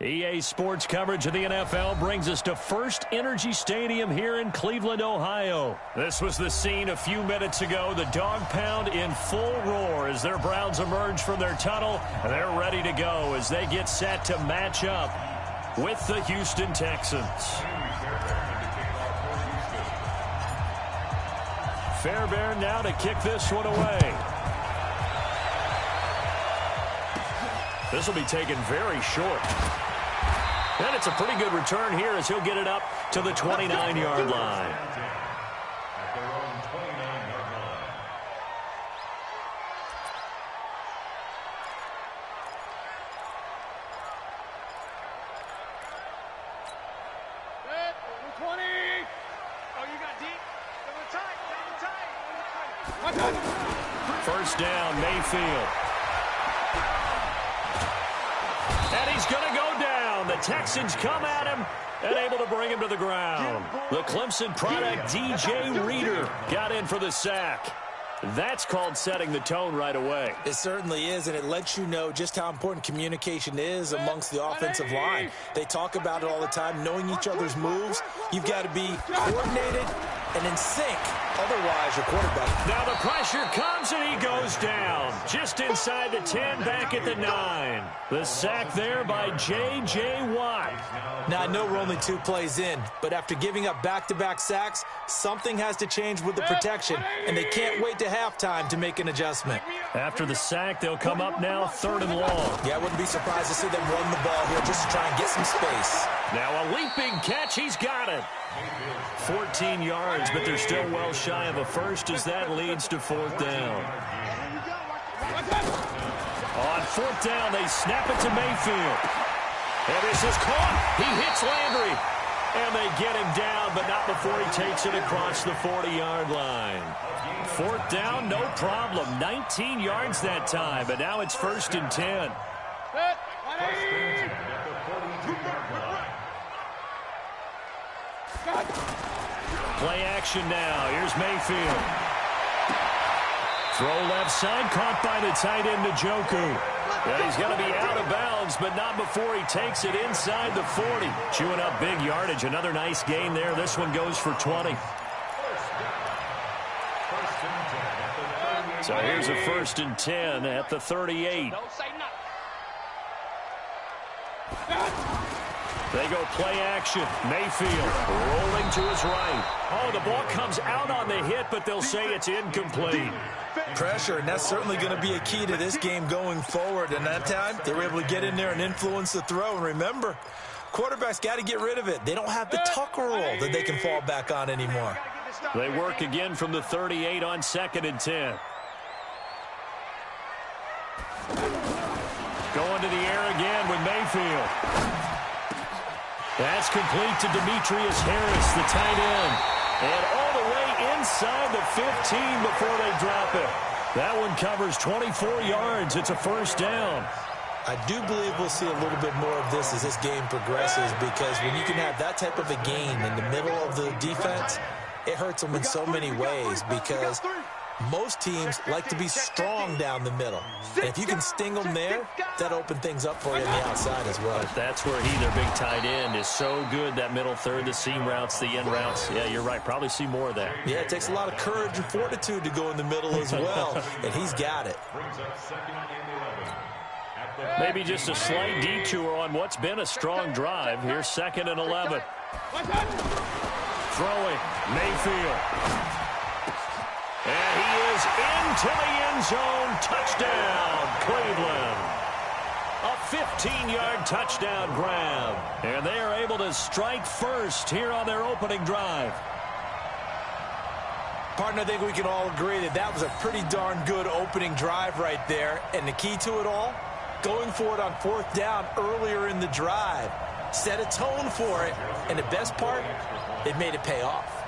EA Sports coverage of the NFL brings us to First Energy Stadium here in Cleveland, Ohio. This was the scene a few minutes ago. The dog pound in full roar as their Browns emerge from their tunnel. They're ready to go as they get set to match up with the Houston Texans. Fairbairn now to kick this one away. This will be taken very short. And it's a pretty good return here as he'll get it up to the 29-yard line. First down, Mayfield. And he's going to go down. The Texans come at him and able to bring him to the ground. The Clemson product, DJ Reader, got in for the sack. That's called setting the tone right away. It certainly is, and it lets you know just how important communication is amongst the offensive line. They talk about it all the time, knowing each other's moves. You've got to be coordinated and in sync. Otherwise, your quarterback. Now the pressure comes, and he goes down. Just inside the 10, back at the 9. The sack there by J.J. Watt. Now, I know we're only 2 plays in, but after giving up back-to-back sacks, something has to change with the protection, and they can't wait to halftime to make an adjustment. After the sack, they'll come up now 3rd and long. Yeah, I wouldn't be surprised to see them run the ball here just to try and get some space. Now a leaping catch. He's got it. 14 yards, but they're still well shy of a first as that leads to 4th down. On 4th down, they snap it to Mayfield. And this is caught. He hits Landry. And they get him down, but not before he takes it across the 40-yard line. 4th down, no problem. 19 yards that time, but now it's 1st and 10. Play action now. Here's Mayfield. Throw left side, caught by the tight end Njoku. And he's going to be out of bounds, but not before he takes it inside the 40. Chewing up big yardage. Another nice gain there. This one goes for 20. So here's a 1st and 10 at the 38. They go play action. Mayfield rolling to his right. Oh, the ball comes out on the hit, but they'll say it's incomplete. Pressure, and that's certainly going to be a key to this game going forward. And that time, they were able to get in there and influence the throw. And remember, quarterbacks got to get rid of it. They don't have the tuck roll that they can fall back on anymore. They work again from the 38 on 2nd and 10. Going to the air again with Mayfield. That's complete to Demetrius Harris, the tight end. And all the way inside the 15 before they drop it. That one covers 24 yards. It's a 1st down. I do believe we'll see a little bit more of this as this game progresses, because when you can have that type of a gain in the middle of the defense, it hurts them in so many ways, because most teams like to be strong down the middle. And if you can sting them there, that opens things up for you on the outside as well. But that's where their big tight end, is so good, that middle third, the seam routes, the end routes. Yeah, you're right. Probably see more of that. Yeah, it takes a lot of courage and fortitude to go in the middle as well, and he's got it. Maybe just a slight detour on what's been a strong drive. Here's 2nd and 11. Throwing, Mayfield. And he is into the end zone. Touchdown, Cleveland. A 15-yard touchdown grab. And they are able to strike first here on their opening drive. Partner, I think we can all agree that that was a pretty darn good opening drive right there. And the key to it all, going for it on 4th down earlier in the drive. Set a tone for it. And the best part, it made it pay off.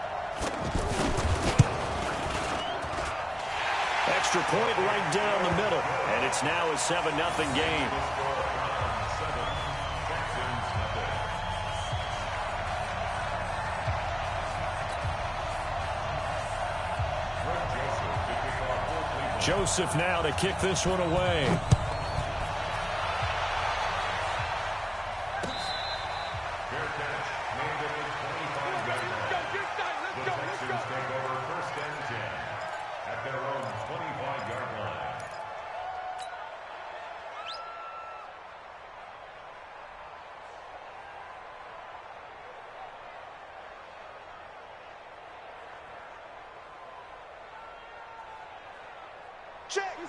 Extra point right down the middle. And it's now a 7-0 game. Joseph now to kick this one away.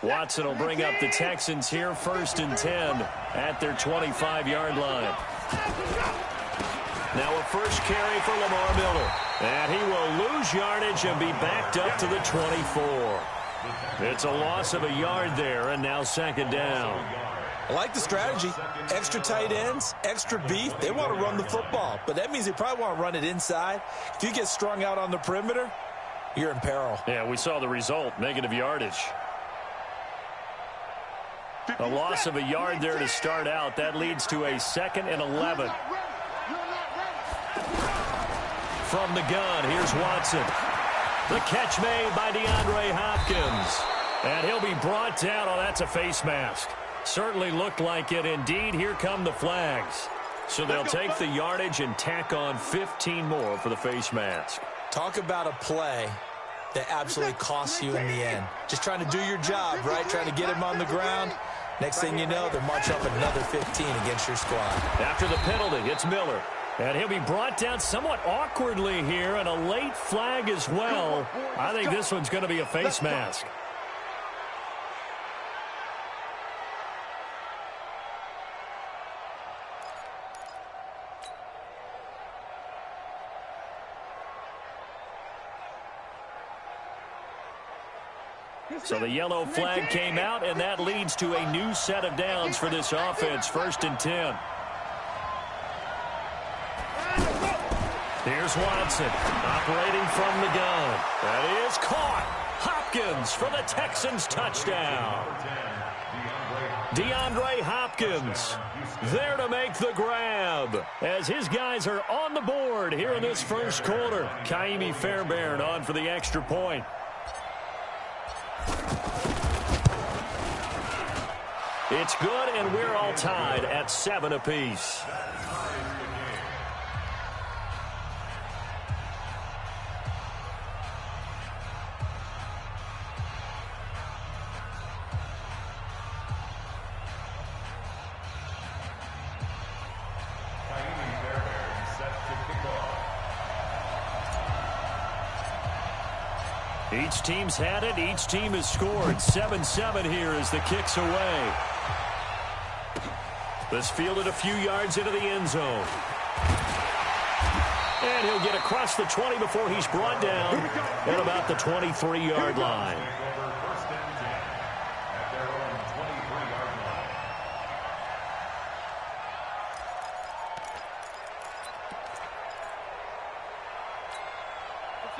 Watson will bring up the Texans here, 1st and 10 at their 25-yard line. Now a first carry for Lamar Miller. And he will lose yardage and be backed up to the 24. It's a loss of a yard there, and now 2nd down. I like the strategy. Extra tight ends, extra beef. They want to run the football, but that means they probably want to run it inside. If you get strung out on the perimeter, you're in peril. Yeah, we saw the result, negative yardage. A loss of a yard there to start out. That leads to a 2nd and 11. From the gun, here's Watson. The catch made by DeAndre Hopkins. And he'll be brought down. Oh, that's a face mask. Certainly looked like it. Indeed, here come the flags. So they'll take the yardage and tack on 15 more for the face mask. Talk about a play that absolutely costs you in the end. Just trying to do your job, right? Trying to get him on the ground. Next thing you know, they'll march up another 15 against your squad. After the penalty, it's Miller. And he'll be brought down somewhat awkwardly here, and a late flag as well. I think this one's going to be a face mask. So the yellow flag came out, and that leads to a new set of downs for this offense, 1st and 10. Here's Watson, operating from the gun. That is caught. Hopkins for the Texans touchdown. DeAndre Hopkins there to make the grab as his guys are on the board here in this first quarter. Kaimi Fairbairn on for the extra point. It's good, and we're all tied at 7 apiece. Each team's had it. Each team has scored. 7-7 here as the kick's away. This fielded a few yards into the end zone. And he'll get across the 20 before he's brought down at about the 23-yard line.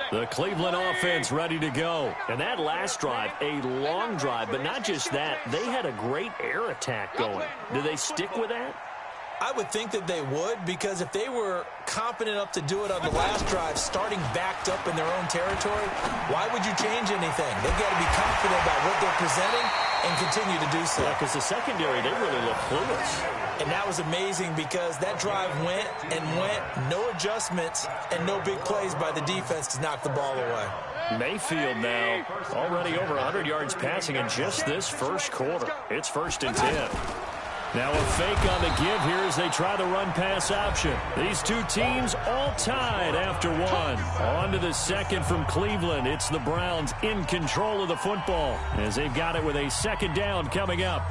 The Cleveland offense ready to go. And that last drive, a long drive, but not just that. They had a great air attack going. Do they stick with that? I would think that they would, because if they were confident enough to do it on the last drive, starting backed up in their own territory, why would you change anything? They've got to be confident about what they're presenting and continue to do so. Yeah, because the secondary, they really look clueless. And that was amazing because that drive went and went, no adjustments, and no big plays by the defense to knock the ball away. Mayfield now already over 100 yards passing in just this first quarter. It's 1st and 10. Now a fake on the give here as they try the run-pass option. These two teams all tied after one. On to the second from Cleveland. It's the Browns in control of the football as they've got it with a 2nd down coming up.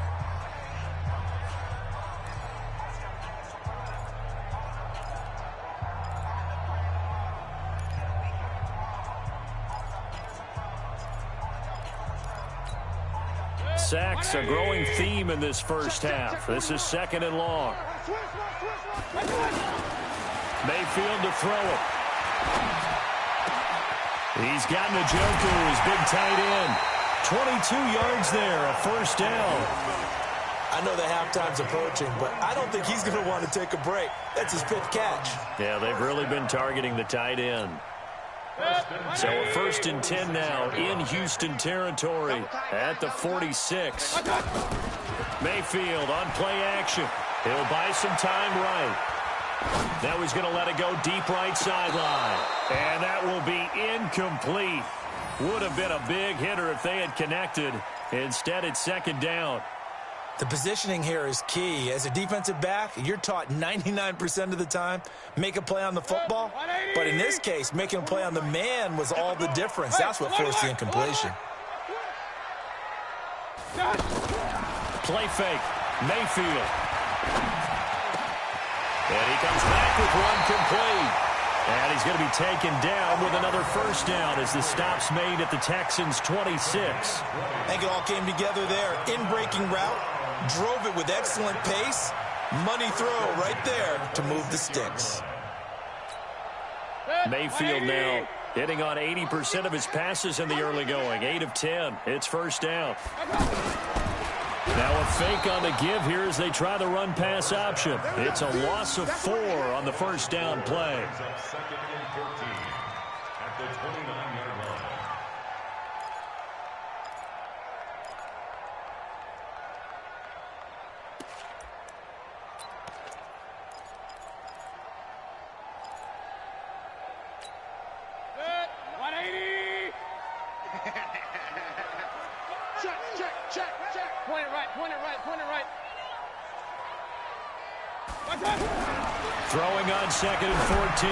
Sacks, a growing theme in this first half. This is 2nd and long. Mayfield to throw it. He's got Njoku, his big tight end. 22 yards there, a 1st down. I know the halftime's approaching, but I don't think he's going to want to take a break. That's his 5th catch. Yeah, they've really been targeting the tight end. So a 1st and 10 now in Houston territory at the 46. Mayfield on play action. He'll buy some time right. Now he's going to let it go deep right sideline. And that will be incomplete. Would have been a big hitter if they had connected. Instead, it's 2nd down. The positioning here is key. As a defensive back, you're taught 99% of the time, make a play on the football. But in this case, making a play on the man was all the difference. That's what forced the incompletion. Play fake. Mayfield. And he comes back with one complete. And he's going to be taken down with another first down as the stop's made at the Texans' 26. I think it all came together there. In-breaking route. Drove it with excellent pace. Money throw right there to move the sticks. Mayfield now hitting on 80% of his passes in the early going. 8 of 10. It's first down. Now a fake on the give here as they try the run-pass option. It's a loss of 4 on the first down play. Second and 13 at the 29-yard line. Throwing on second and 14.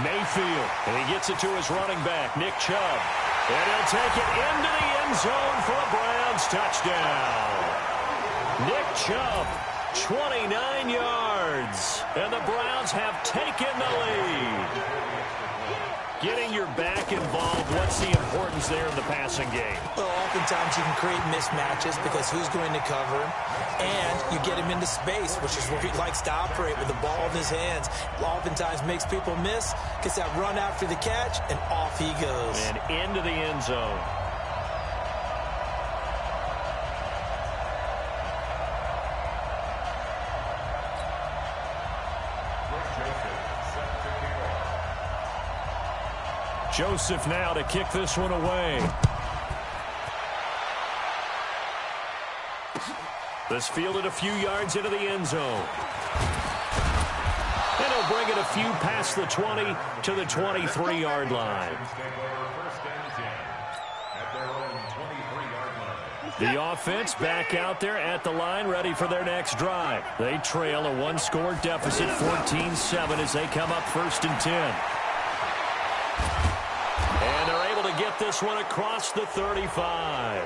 Mayfield. And he gets it to his running back, Nick Chubb. And he'll take it into the end zone for a Browns touchdown. Nick Chubb, 29 yards. And the Browns have taken the lead. Getting your back involved, what's the importance there in the passing game? Well, oftentimes you can create mismatches because who's going to cover him, and you get him into space, which is where he likes to operate with the ball in his hands. Oftentimes makes people miss, gets that run after the catch, and off he goes. And into the end zone. Joseph now to kick this one away. This fielded a few yards into the end zone. And he'll bring it a few past the 20 to the 23-yard line. The offense back out there at the line, ready for their next drive. They trail a one-score deficit, 14-7, as they come up first and 10. And they're able to get this one across the 35.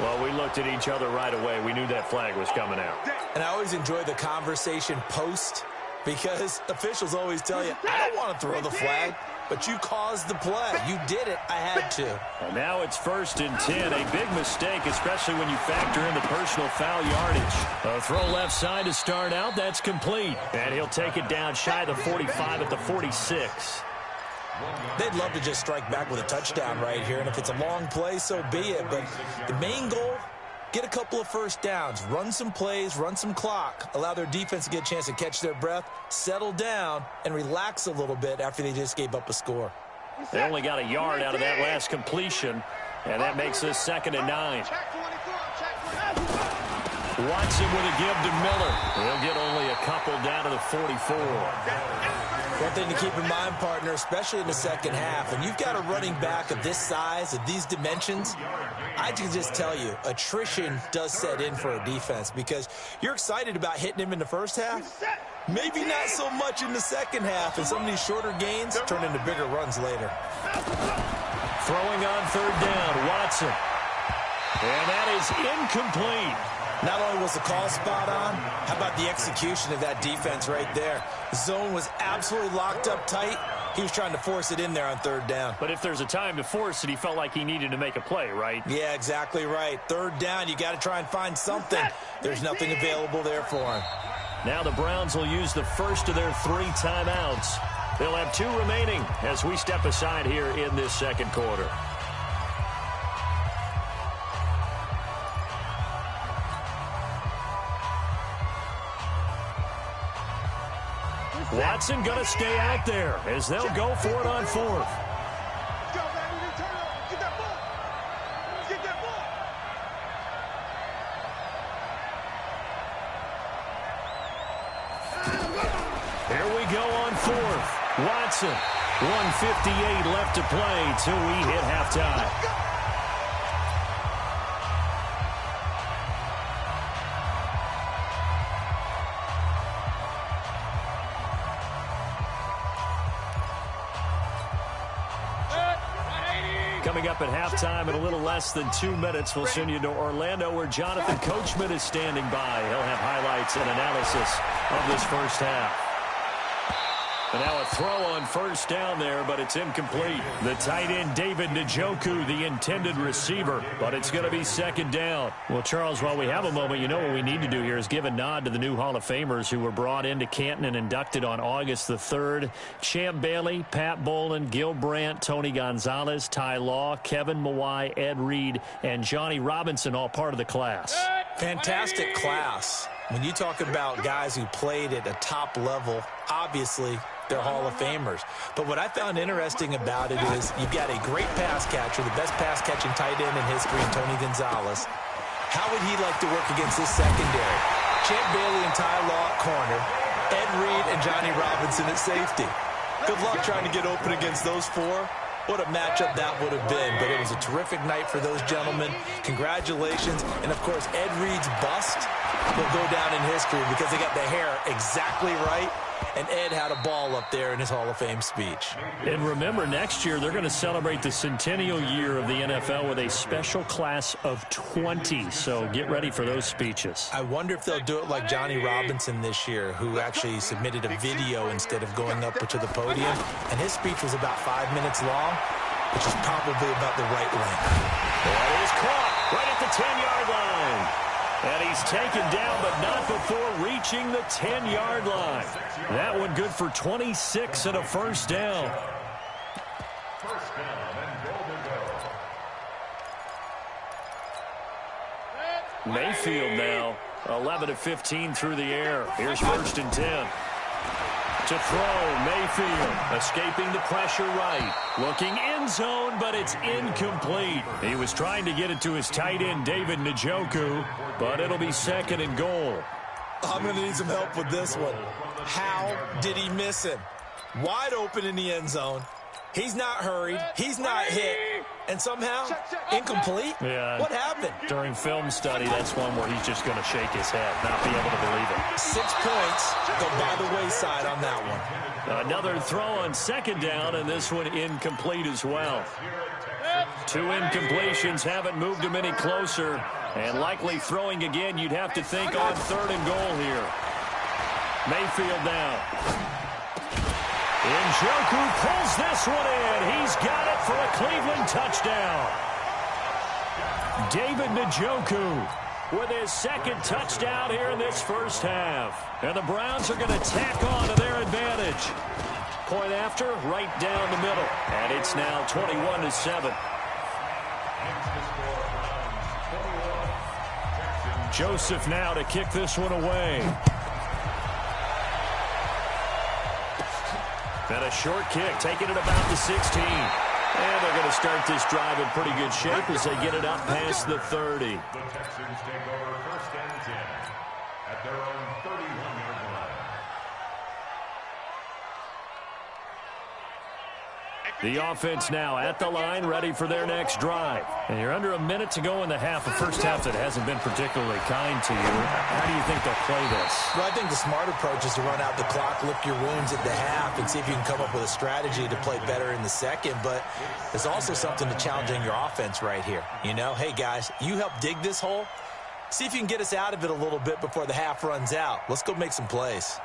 Well, we looked at each other right away. We knew that flag was coming out. And I always enjoy the conversation post because officials always tell you, I don't want to throw the flag, but you caused the play. You did it. I had to. And now it's first and 10. A big mistake, especially when you factor in the personal foul yardage. A throw left side to start out. That's complete. And he'll take it down shy of the 45 at the 46. They'd love to just strike back with a touchdown right here, and if it's a long play, so be it. But the main goal, get a couple of first downs, run some plays, run some clock, allow their defense to get a chance to catch their breath, settle down, and relax a little bit after they just gave up a score. They only got a yard out of that last completion, and that makes this 2nd and 9. Watson with a give to Miller. He'll get only a couple down to the 44. One thing to keep in mind, partner, especially in the second half, and you've got a running back of this size, of these dimensions, I can just tell you, attrition does set in for a defense because you're excited about hitting him in the first half. Maybe not so much in the second half, and some of these shorter gains turn into bigger runs later. Throwing on 3rd down, Watson. And that is incomplete. Not only was the call spot on, how about the execution of that defense right there? The zone was absolutely locked up tight. He was trying to force it in there on 3rd down. But if there's a time to force it, he felt like he needed to make a play, right? Yeah, exactly right. 3rd down, you got to try and find something. There's nothing available there for him. Now the Browns will use the first of their 3 timeouts. They'll have 2 remaining as we step aside here in this second quarter. Watson going to stay out there as they'll go for it on 4th. Here we go on 4th. Watson, 1:58 left to play till we hit halftime. coming up at halftime in a little less than 2 minutes. We'll send you to Orlando, where Jonathan Coachman is standing by. He'll have highlights and analysis of this first half. And now a throw on first down there, but it's incomplete. The tight end, David Njoku, the intended receiver, but it's going to be second down. Well, Charles, while we have a moment, you know what we need to do here is give a nod to the new Hall of Famers who were brought into Canton and inducted on August the 3rd. Champ Bailey, Pat Bolin, Gil Brandt, Tony Gonzalez, Ty Law, Kevin Mawai, Ed Reed, and Johnny Robinson, all part of the class. Fantastic class. When you talk about guys who played at a top level, obviously they're Hall of Famers. But what I found interesting about it is you've got a great pass catcher, the best pass-catching tight end in history, in Tony Gonzalez. How would he like to work against this secondary? Champ Bailey and Ty Law at corner, Ed Reed and Johnny Robinson at safety. Good luck trying to get open against those four. What a matchup that would have been. But it was a terrific night for those gentlemen. Congratulations. And, of course, Ed Reed's bust will go down in history because they got the hair exactly right. And Ed had a ball up there in his Hall of Fame speech. And remember, next year they're going to celebrate the centennial year of the NFL with a special class of 20. So get ready for those speeches. I wonder if they'll do it like Johnny Robinson this year, who actually submitted a video instead of going up to the podium. And his speech was about 5 minutes long, which is probably about the right length. That is caught right at the 10-yard line. And he's taken down, but not before reaching the 10-yard line. That one good for 26 and a first down. First down and goal to go. Mayfield now, 11 of 15 through the air. Here's first and 10. To throw, Mayfield, escaping the pressure right. Looking end zone, but it's incomplete. He was trying to get it to his tight end, David Njoku, but it'll be second and goal. I'm going to need some help with this one. How did he miss him? Wide open in the end zone. He's not hurried. He's not hit. And somehow, incomplete? Yeah. What happened? During film study, that's one where he's just going to shake his head, not be able to believe it. 6 points go by the wayside on that one. Another throw on second down, and this one incomplete as well. 2 incompletions haven't moved him any closer. And likely throwing again, you'd have to think on third and goal here. Mayfield now. Njoku pulls this one in. He's got it for a Cleveland touchdown. David Njoku with his second touchdown here in this first half. And the Browns are going to tack on to their advantage. Point after, right down the middle. And it's now 21-7. Joseph now to kick this one away. And a short kick, taking it about the 16. And they're going to start this drive in pretty good shape as they get it up past the 30. The Texans take over first and 10 at their own 31-yard line. The offense now at the line, ready for their next drive. And you're under a minute to go in the half, a first half that hasn't been particularly kind to you. How do you think they'll play this? Well, I think the smart approach is to run out the clock, lick your wounds at the half, and see if you can come up with a strategy to play better in the second. But there's also something to challenging your offense right here. You know, hey, guys, you help dig this hole. See if you can get us out of it a little bit before the half runs out. Let's go make some plays.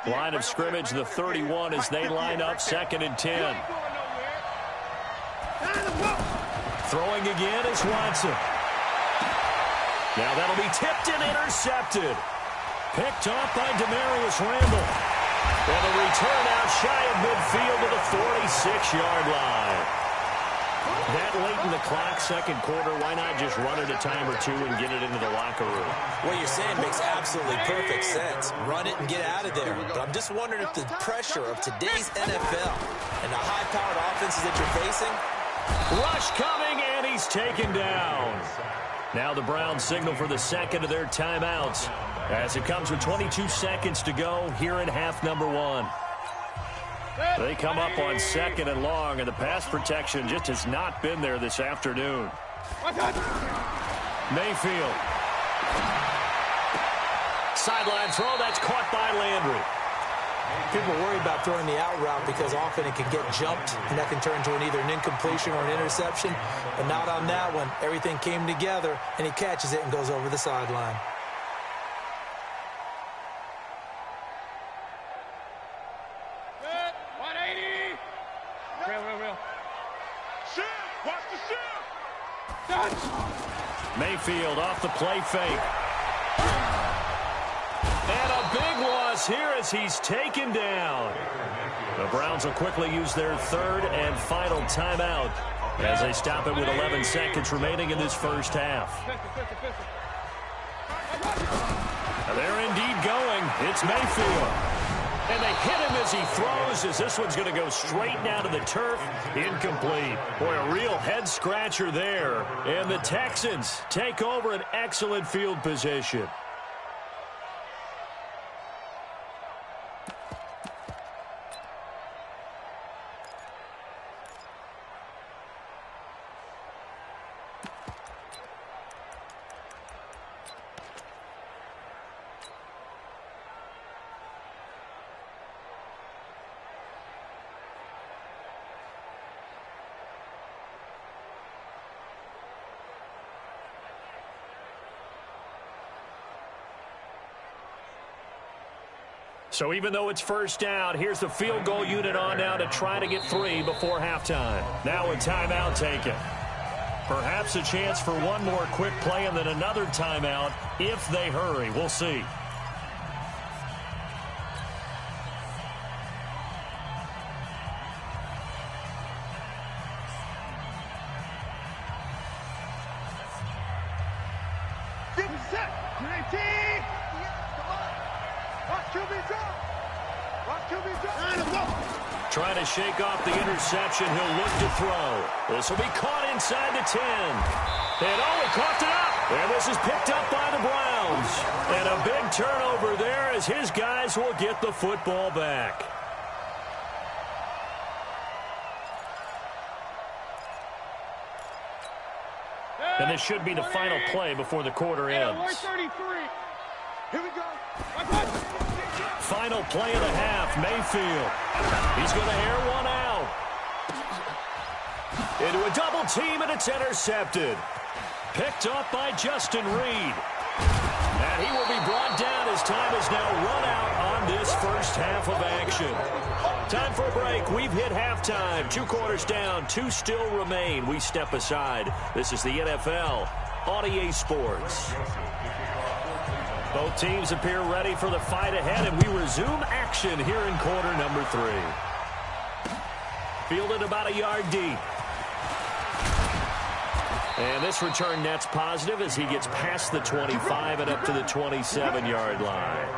Line of scrimmage, the 31, as they line up second and 10. Throwing again is Watson. Now that'll be tipped and intercepted. Picked off by Demarius Randall. And the return out shy of midfield to the 46-yard line. That late in the clock, second quarter, why not just run it a time or two and get it into the locker room? What you're saying makes absolutely perfect sense. Run it and get out of there. But I'm just wondering if the pressure of today's NFL and the high-powered offenses that you're facing. Rush coming, and he's taken down. Now the Browns signal for the second of their timeouts as it comes with 22 seconds to go here in half number 1. They come up on second and long, and the pass protection just has not been there this afternoon. Mayfield. Sideline throw, that's caught by Landry. People worry about throwing the out route because often it can get jumped, and that can turn into either an incompletion or an interception. But not on that one. Everything came together, and he catches it and goes over the sideline. Good. 180. Real. Shift. Watch the shift. Mayfield off the play fake. And a big loss here as he's taken down. The Browns will quickly use their third and final timeout as they stop it with 11 seconds remaining in this first half. They're indeed going. It's Mayfield. And they hit him as he throws, as this one's going to go straight down to the turf. Incomplete. Boy, a real head-scratcher there. And the Texans take over an excellent field position. So even though it's first down, here's the field goal unit on now to try to get 3 before halftime. Now a timeout taken. Perhaps a chance for one more quick play and then another timeout if they hurry. We'll see. Trying to shake off the interception. He'll look to throw. This will be caught inside the 10. And he coughed it up. And this is picked up by the Browns. And a big turnover there as his guys will get the football back. And this should be the final play before the quarter ends. Here we go. Final play of the half, Mayfield. He's going to air one out. Into a double team, and it's intercepted. Picked up by Justin Reed. And he will be brought down as time is now run out on this first half of action. Time for a break. We've hit halftime. 2 quarters down, 2 still remain. We step aside. This is the NFL on EA Sports. Both teams appear ready for the fight ahead, and we resume action here in quarter number 3. Fielded about a yard deep. And this return net's positive as he gets past the 25 and up to the 27-yard line.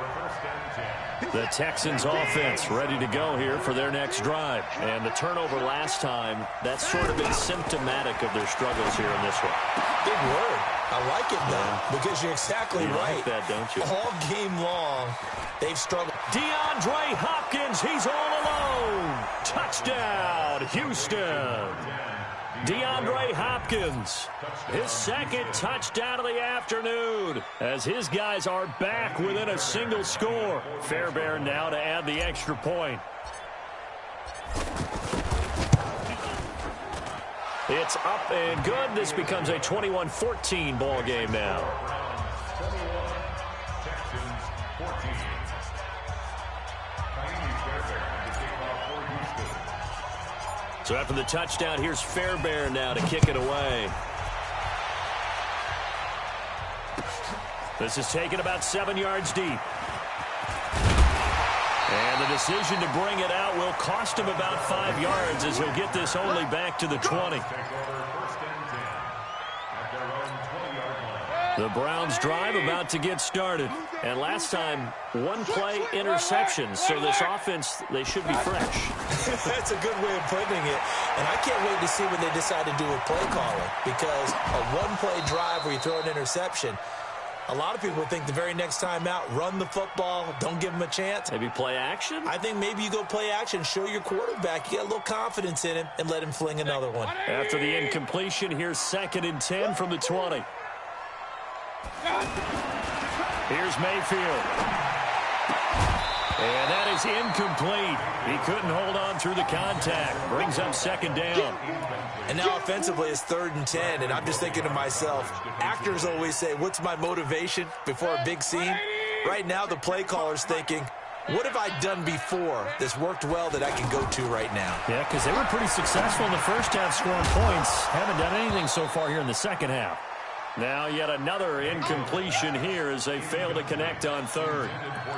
The Texans offense ready to go here for their next drive. And the turnover last time, that's sort of been symptomatic of their struggles here in this one. Big word. I like it, though, because you're exactly right. Like that, don't you? All game long, they've struggled. DeAndre Hopkins, he's all alone. Touchdown, Houston. DeAndre Hopkins, his second touchdown of the afternoon, as his guys are back within a single score. Fairbairn now to add the extra point. It's up and good. This becomes a 21-14 ball game now. So after the touchdown, here's Fairbairn now to kick it away. This is taken about 7 yards deep. And the decision to bring it out will cost him about 5 yards as he'll get this only back to the 20. The Browns drive about to get started. And last time, 1 play interception. So this offense, they should be fresh. That's a good way of putting it. And I can't wait to see what they decide to do with play calling. Because a 1-play drive where you throw an interception, a lot of people think the very next time out, run the football, don't give him a chance. Maybe play action? I think maybe you go play action, show your quarterback, you get a little confidence in him, and let him fling another one. After the incompletion, here's 2nd and 10 from the 20. Here's Mayfield. And that is incomplete. He couldn't hold on through the contact. Brings up second down. And now offensively it's 3rd and 10, and I'm just thinking to myself, actors always say, what's my motivation before a big scene? Right now the play caller's thinking, what have I done before that's worked well that I can go to right now? Yeah, because they were pretty successful in the first half scoring points. Haven't done anything so far here in the second half. Now yet another incompletion here as they fail to connect on 3rd.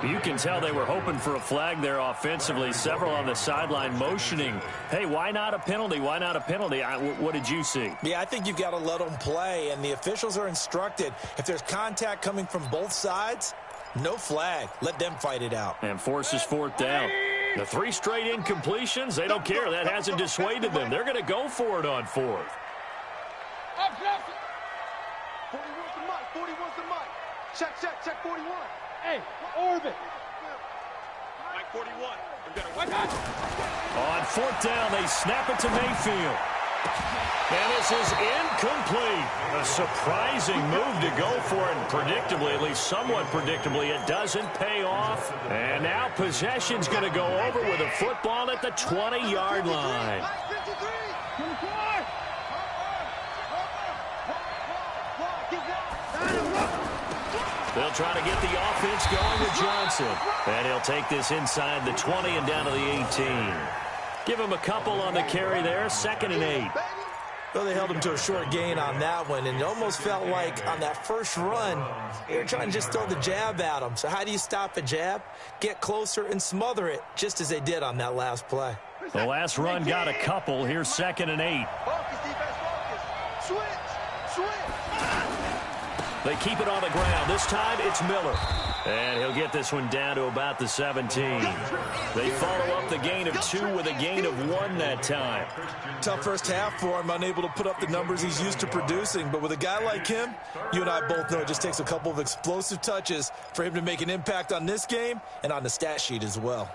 You can tell they were hoping for a flag there offensively. Several on the sideline motioning. Hey, why not a penalty? Why not a penalty? What did you see? Yeah, I think you've got to let them play, and the officials are instructed. If there's contact coming from both sides, no flag. Let them fight it out. And forces 4th down. The 3 straight incompletions, they don't care. That hasn't dissuaded them. They're going to go for it on 4th. 41's the mic. 41's the mic. Check 41. Hey, orbit. Mike 41. On 4th down, they snap it to Mayfield. And this is incomplete. A surprising move to go for it. And predictably, at least somewhat predictably, it doesn't pay off. And now possession's going to go over with a football at the 20-yard line. They'll try to get the offense going with Johnson. And he'll take this inside the 20 and down to the 18. Give him a couple on the carry there. 2nd and 8. Well, they held him to a short gain on that one, and it almost felt like on that first run, they were trying to just throw the jab at him. So how do you stop a jab? Get closer and smother it, just as they did on that last play. The last run got a couple. Here's 2nd and 8. Focus, defense, focus. Switch. They keep it on the ground. This time it's Miller. And he'll get this one down to about the 17. They follow up the gain of 2 with a gain of 1 that time. Tough first half for him, unable to put up the numbers he's used to producing. But with a guy like him, you and I both know it just takes a couple of explosive touches for him to make an impact on this game and on the stat sheet as well.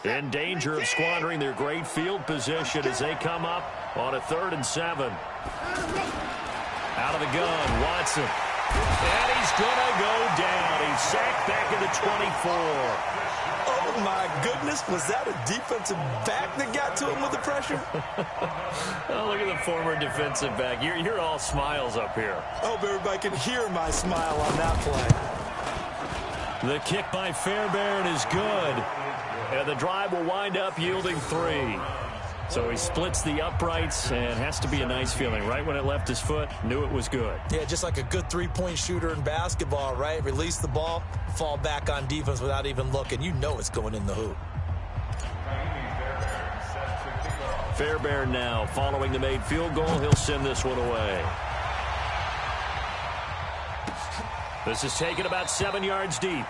In danger of squandering their great field position as they come up on a 3rd and 7. Out of the gun, Watson. And he's going to go down. He's sacked back at the 24. Oh, my goodness. Was that a defensive back that got to him with the pressure? Oh, look at the former defensive back. You're all smiles up here. I hope everybody can hear my smile on that play. The kick by Fairbairn is good. And the drive will wind up yielding 3. So he splits the uprights, and has to be a nice feeling. Right when it left his foot, knew it was good. Yeah, just like a good three-point shooter in basketball, right? Release the ball, fall back on defense without even looking. You know it's going in the hoop. Fairbairn now following the made field goal. He'll send this one away. This is taken about 7 yards deep.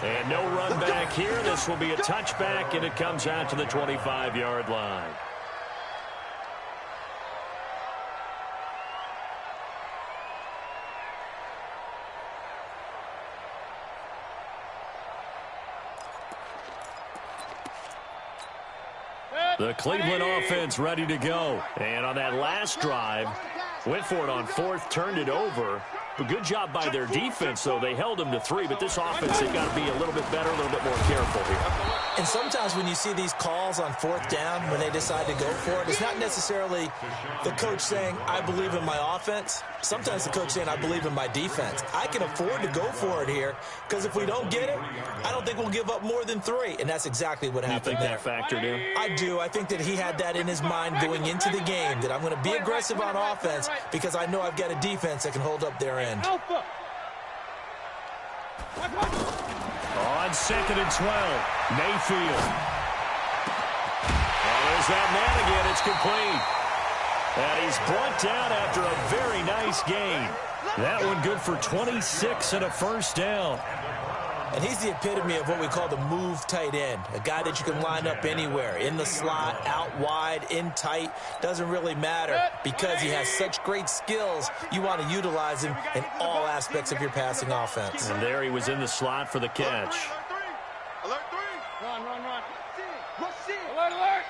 And no run back here. This will be a touchback, and it comes out to the 25-yard line. The Cleveland offense ready to go. And on that last drive, went for it on 4th, turned it over. But good job by their defense, though. They held them to 3, but this offense, they've got to be a little bit better, a little bit more careful here. And sometimes when you see these calls on 4th down, when they decide to go for it, it's not necessarily the coach saying, I believe in my offense. Sometimes the coach saying, I believe in my defense. I can afford to go for it here, because if we don't get it, I don't think we'll give up more than 3. And that's exactly what happened there. You think that factored in? I do. I think that he had that in his mind going into the game, that I'm going to be aggressive on offense because I know I've got a defense that can hold up their end. Alpha. On 2nd and 12, Mayfield. Oh, there's that man again. It's complete. And he's brought down after a very nice gain. That one good for 26 and a first down. And he's the epitome of what we call the move tight end, a guy that you can line up anywhere, in the slot, out wide, in tight, doesn't really matter because he has such great skills. You want to utilize him in all aspects of your passing offense. And there he was in the slot for the catch. Alert 3. Run. Rush C. Alert.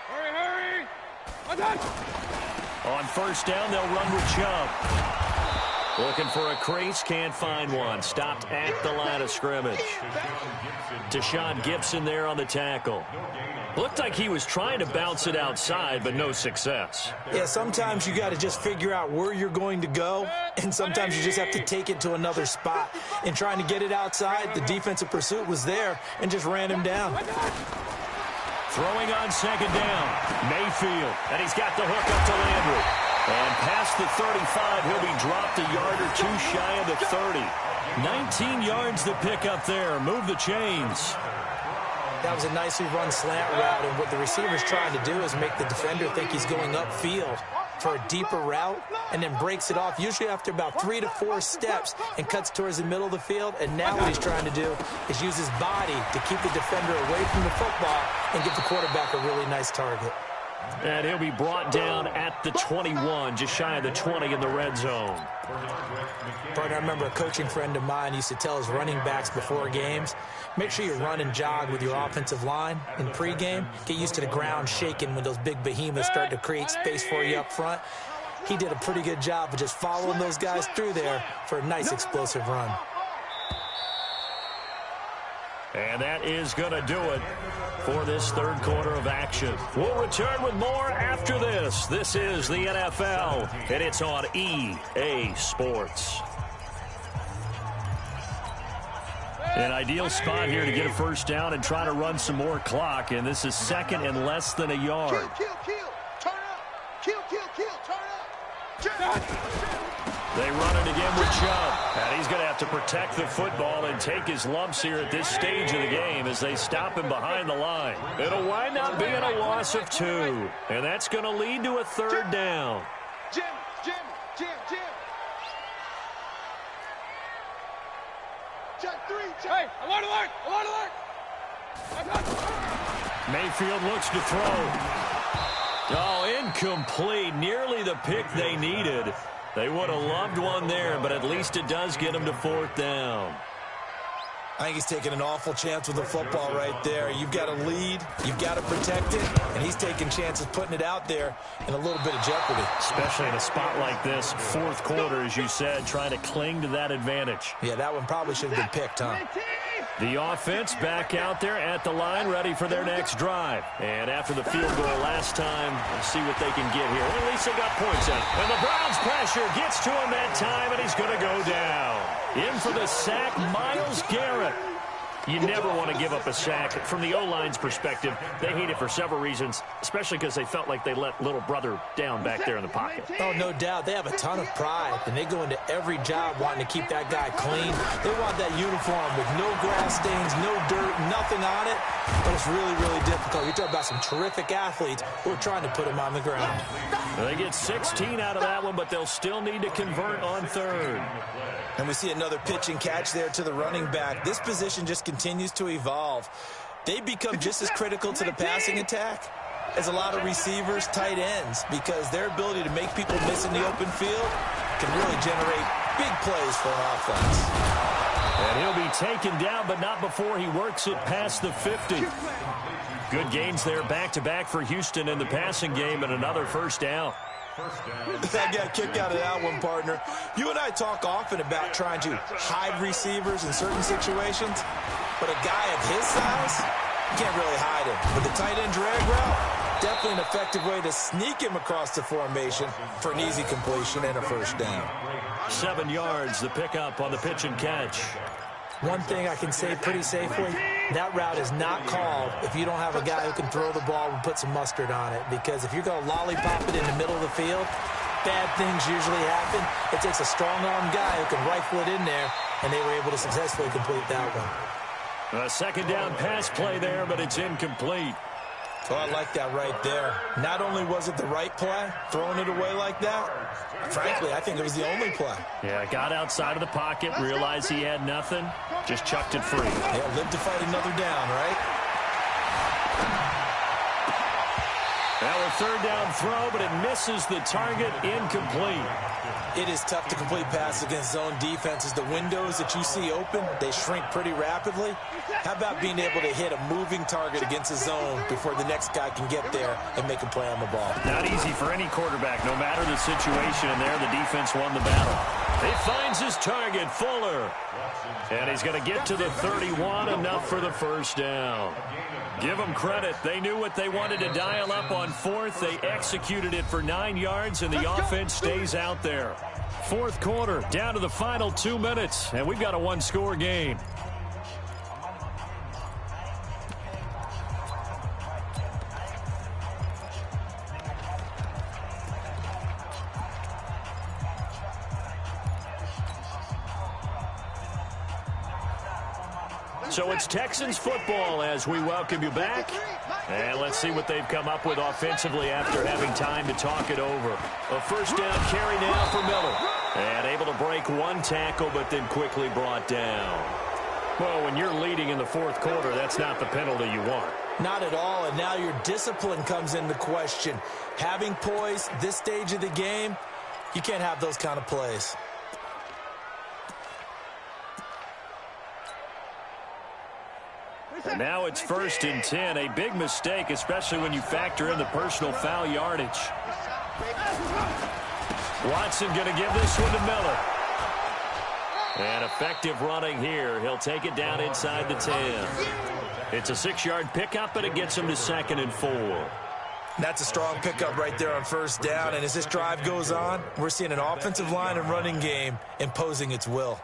Hurry. On 1st down, they'll run with Chubb. Looking for a crease, can't find one. Stopped at the line of scrimmage. Deshaun Gibson there on the tackle. Looked like he was trying to bounce it outside, but no success. Yeah, sometimes you got to just figure out where you're going to go, and sometimes you just have to take it to another spot. In trying to get it outside, the defensive pursuit was there and just ran him down. Throwing on second down, Mayfield, and he's got the hook up to Landry. And past the 35, he'll be dropped a yard or two shy of the 30. 19 yards to pick up there. Move the chains. That was a nicely run slant route, and what the receiver's trying to do is make the defender think he's going upfield for a deeper route, and then breaks it off, usually after about 3 to 4 steps, and cuts towards the middle of the field. And now what he's trying to do is use his body to keep the defender away from the football and give the quarterback a really nice target. And he'll be brought down at the 21, just shy of the 20 in the red zone. Partner, I remember a coaching friend of mine used to tell his running backs before games, make sure you run and jog with your offensive line in pregame. Get used to the ground shaking when those big behemoths start to create space for you up front. He did a pretty good job of just following those guys through there for a nice explosive run. And that is going to do it for this third quarter of action. We'll return with more after this. This is the NFL, and it's on EA Sports. An ideal spot here to get a first down and try to run some more clock, and this is second and less than a yard. Turn up. They run it again with Chubb. And he's going to have to protect the football and take his lumps here at this stage of the game as they stop him behind the line. It'll wind up being a loss of 2. And that's going to lead to a third down. Jim. Check 3. Hey, I want to work. Mayfield looks to throw. Oh, incomplete. Nearly the pick they needed. They would have loved one there, but at least it does get them to fourth down. I think he's taking an awful chance with the football right there. You've got a lead, you've got to protect it, and he's taking chances putting it out there in a little bit of jeopardy. Especially in a spot like this, fourth quarter, as you said, trying to cling to that advantage. Yeah, that one probably should have been picked, huh? The offense back out there at the line, ready for their next drive. And after the field goal last time, let's see what they can get here. Well, at least they got points out. And the Browns pressure gets to him that time, and he's going to go down. In for the sack, Myles Garrett. You never want to give up a sack. From the O-line's perspective, they hate it for several reasons, especially because they felt like they let little brother down back there in the pocket. Oh, no doubt. They have a ton of pride, and they go into every job wanting to keep that guy clean. They want that uniform with no grass stains, no dirt, nothing on it. But it's really, really difficult. You're talking about some terrific athletes who are trying to put him on the ground. They get 16 out of that one, but they'll still need to convert on third. And we see another pitch and catch there to the running back. This position just continues to evolve. They become just as critical to the passing attack as a lot of receivers, tight ends, because their ability to make people miss in the open field can really generate big plays for an offense. And he'll be taken down, but not before he works it past the 50. Good gains there back-to-back for Houston in the passing game, and another first down. I got kicked out of that one, partner. You and I talk often about trying to hide receivers in certain situations, but a guy of his size, you can't really hide him. With the tight end drag route, definitely an effective way to sneak him across the formation for an easy completion and a first down. 7 yards, the pickup on the pitch and catch. One thing I can say pretty safely, that route is not called if you don't have a guy who can throw the ball and put some mustard on it. Because if you're going to lollipop it in the middle of the field, bad things usually happen. It takes a strong-armed guy who can rifle it in there, and they were able to successfully complete that one. A second down pass play there, but it's incomplete. Oh, I like that right there. Not only was it the right play, throwing it away like that, frankly, I think it was the only play. Yeah, got outside of the pocket, realized he had nothing, just chucked it free. Yeah, live to fight another down, right? Now a third down throw, but it misses the target, incomplete. It is tough to complete passes against zone defenses. The windows that you see open, they shrink pretty rapidly. How about being able to hit a moving target against a zone before the next guy can get there and make a play on the ball? Not easy for any quarterback, no matter the situation, and there the defense won the battle. He finds his target, Fuller. And he's going to get to the 31, enough for the first down. Give them credit. They knew what they wanted to dial up on fourth. They executed it for 9 yards, and the offense stays out there. Fourth quarter, down to the final 2 minutes, and we've got a one-score game. So it's Texans football as we welcome you back. And let's see what they've come up with offensively after having time to talk it over. A first down carry now for Miller. And able to break one tackle, but then quickly brought down. Well, when you're leading in the fourth quarter, that's not the penalty you want. Not at all, and now your discipline comes into question. Having poise this stage of the game, you can't have those kind of plays. And now it's 1st and 10. A big mistake, especially when you factor in the personal foul yardage. Watson going to give this one to Miller. And effective running here. He'll take it down inside the 10. It's a 6-yard pickup, and it gets him to 2nd and 4. That's a strong pickup right there on first down. And as this drive goes on, we're seeing an offensive line and running game imposing its will.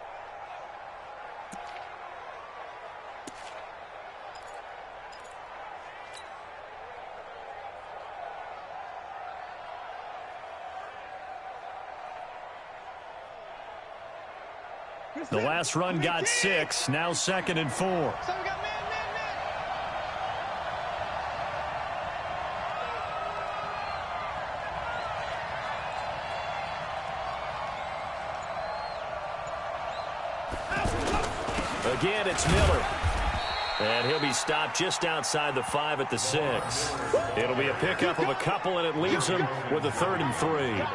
The last run got 6, now 2nd and 4. Again, it's Miller. And he'll be stopped just outside the 5 at the 6. It'll be a pickup of a couple, and it leaves him with a 3rd and 3.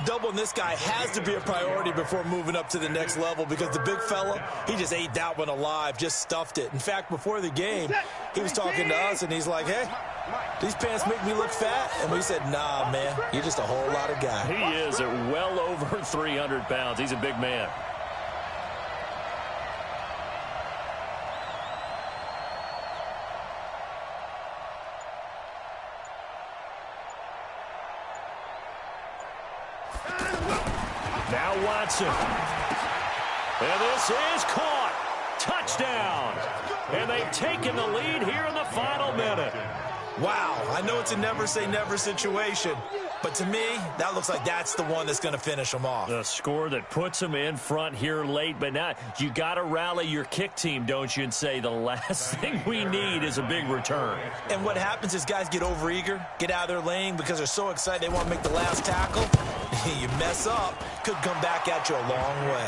Doubling this guy has to be a priority before moving up to the next level, because the big fella, he just ate that one alive, just stuffed it. In fact, before the game, he was talking to us, and he's like, hey, these pants make me look fat. And we said, nah, man, you're just a whole lot of guy. He is at well over 300 pounds. He's a big man. Now Watson. And this is caught. Touchdown. And they've taken the lead here in the final minute. Wow, I know it's a never-say-never situation, but to me, that looks like that's the one that's going to finish them off. The score that puts them in front here late, but now you got to rally your kick team, don't you, and say the last thing we need is a big return. And what happens is guys get overeager, get out of their lane because they're so excited they want to make the last tackle. You mess up, could come back at you a long way.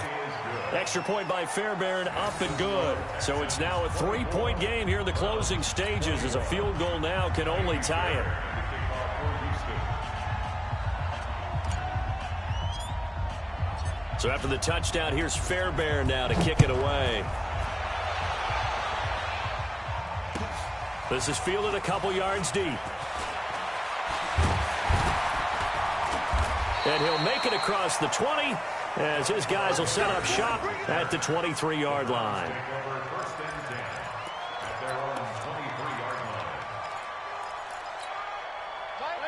Extra point by Fairbairn, up and good. So it's now a 3-point game here in the closing stages, as a field goal now can only tie it. So after the touchdown, here's Fairbairn now to kick it away. This is fielded a couple yards deep. And he'll make it across the 20, as his guys will set up shop at the 23-yard line.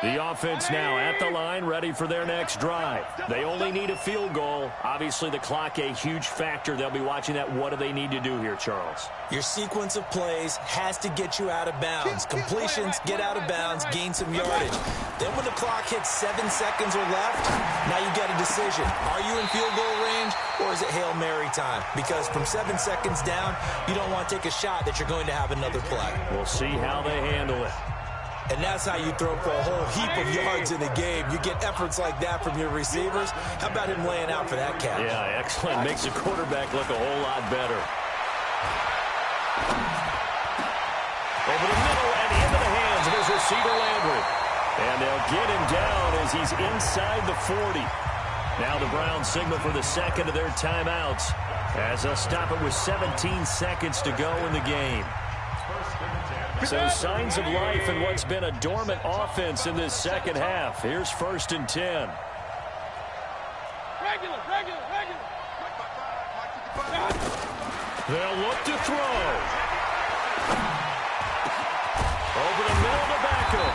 The offense now at the line, ready for their next drive. They only need a field goal. Obviously, the clock a huge factor. They'll be watching that. What do they need to do here, Charles? Your sequence of plays has to get you out of bounds. Completions, get out of bounds, gain some yardage. Then when the clock hits 7 seconds or left, now you get a decision. Are you in field goal range, or is it Hail Mary time? Because from 7 seconds down, you don't want to take a shot that you're going to have another play. We'll see how they handle it. And that's how you throw for a whole heap of yards in the game. You get efforts like that from your receivers. How about him laying out for that catch? Yeah, excellent. Makes the quarterback look a whole lot better. Over the middle and into the hands of his receiver, Landry. And they'll get him down as he's inside the 40. Now the Browns signal for the second of their timeouts, as they'll stop it with 17 seconds to go in the game. So signs of life in what's been a dormant offense in this second half. Here's 1st and 10. Regular. They'll look to throw. Over the middle to Beckham.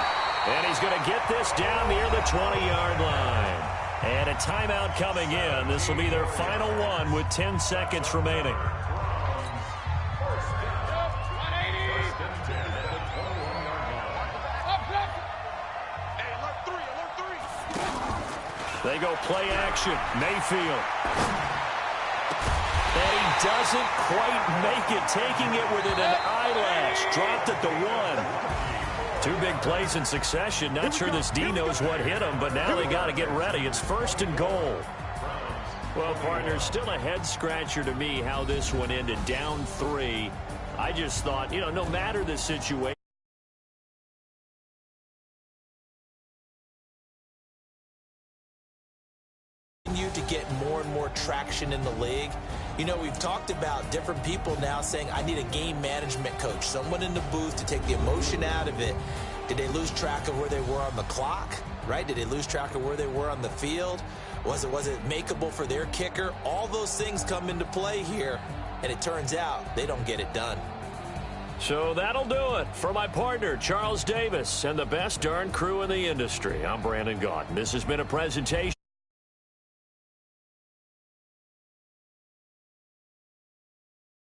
And he's going to get this down near the 20-yard line. And a timeout coming in. This will be their final one with 10 seconds remaining. They go play action. Mayfield. And he doesn't quite make it, taking it within an eyelash. Dropped at the 1. 2 big plays in succession. Not sure this D knows what hit him, but now they got to get ready. It's 1st and goal. Well, partner, still a head-scratcher to me how this one ended, down 3. I just thought, no matter the situation, to get more and more traction in the league. We've talked about different people now saying, I need a game management coach, someone in the booth to take the emotion out of it. Did they lose track of where they were on the clock, right? Did they lose track of where they were on the field? Was it makeable for their kicker? All those things come into play here, and it turns out they don't get it done. So that'll do it for my partner, Charles Davis, and the best darn crew in the industry. I'm Brandon Gaudin. This has been a presentation